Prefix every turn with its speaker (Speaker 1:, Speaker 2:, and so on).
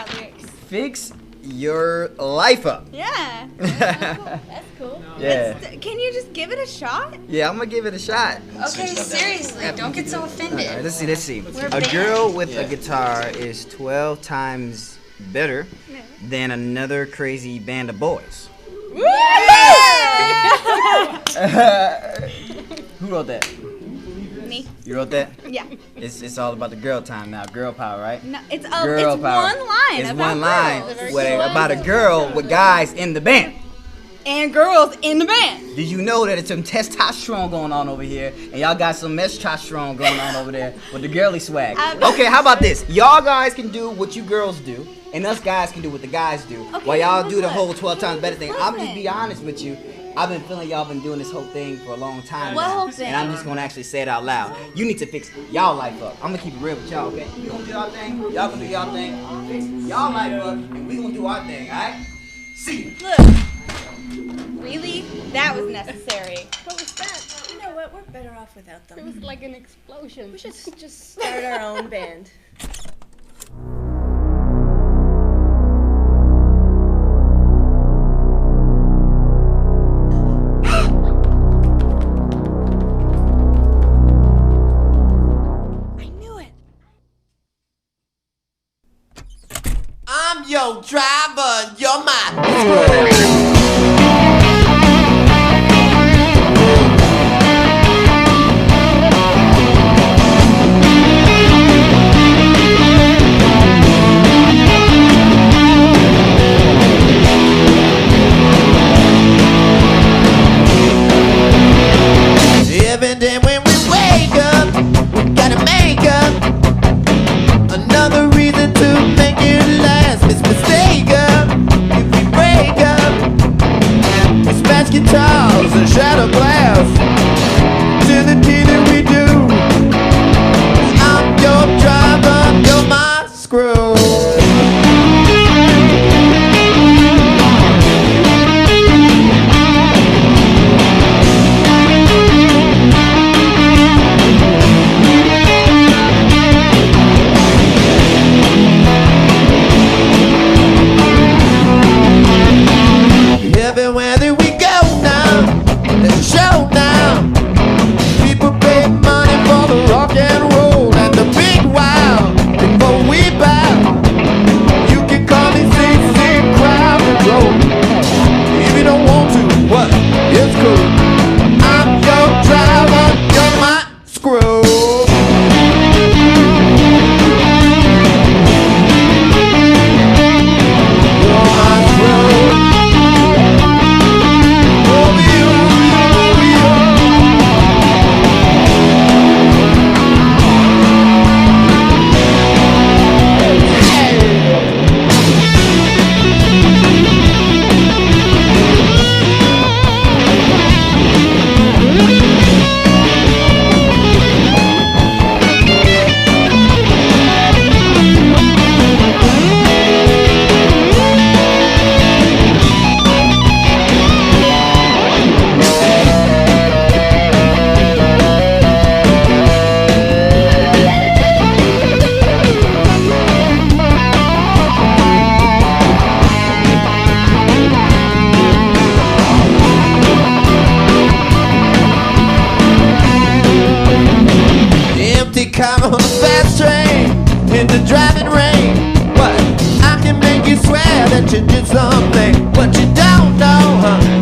Speaker 1: that lyrics.
Speaker 2: Fix your life up.
Speaker 1: Yeah.
Speaker 3: That's cool.
Speaker 2: Yeah.
Speaker 1: Can you just give it a shot?
Speaker 2: Yeah, I'm gonna give it a shot.
Speaker 3: Okay, seriously, don't get so offended.
Speaker 2: All right, let's see.
Speaker 3: We're
Speaker 2: A
Speaker 3: banned.
Speaker 2: girl with a guitar is 12 times better than another crazy band of boys. Who wrote that?
Speaker 1: Me.
Speaker 2: You wrote that?
Speaker 1: Yeah.
Speaker 2: It's all about the girl time now. Girl power, right?
Speaker 1: No, it's
Speaker 2: Girl
Speaker 1: it's
Speaker 2: power.
Speaker 1: one line
Speaker 2: It's
Speaker 1: about
Speaker 2: one line
Speaker 1: girls.
Speaker 2: about a girl with guys in the band.
Speaker 1: And girls in the band.
Speaker 2: Did you know that it's some testosterone going on over here, and y'all got some testosterone going on over there with the girly swag? Okay, how about this? Y'all guys can do what you girls do, and us guys can do what the guys do.
Speaker 1: Okay,
Speaker 2: while y'all do the
Speaker 1: listen.
Speaker 2: whole 12 times better thing. I'm just
Speaker 1: Listen.
Speaker 2: be honest with you. I've been feeling y'all been doing this whole thing for a long time
Speaker 1: What
Speaker 2: now,
Speaker 1: whole thing?
Speaker 2: and I'm just gonna actually say it out loud. You need to fix y'all life up. I'm gonna keep it real with y'all, okay? We gonna do y'all thing. Y'all gonna do y'all thing. Fix y'all life up, and we gonna do our thing, all right? See you.
Speaker 1: Look. Really? That was necessary.
Speaker 4: What was that? You know what? We're better off without them.
Speaker 5: It was like an explosion.
Speaker 4: We should just start our own band. I knew it.
Speaker 6: I'm your driver, you're my Every day when we wake up, we gotta make up another reason to make it last. Miss mistake up, if we break up, we smash guitars and shatter glass. To the tea that we do, I'm your driver, you're my screw. Everywhere that we go now, there's a show now. People pay money for the rock and roll and the big wow. Before we bow, you can call me CC Crowd Control. If you don't want to, what? It's cool. I'm your driver, you're my screw. You're my screw. Empty car on a fast train in the driving rain. What? I can make you swear that you did something, but you don't know, huh?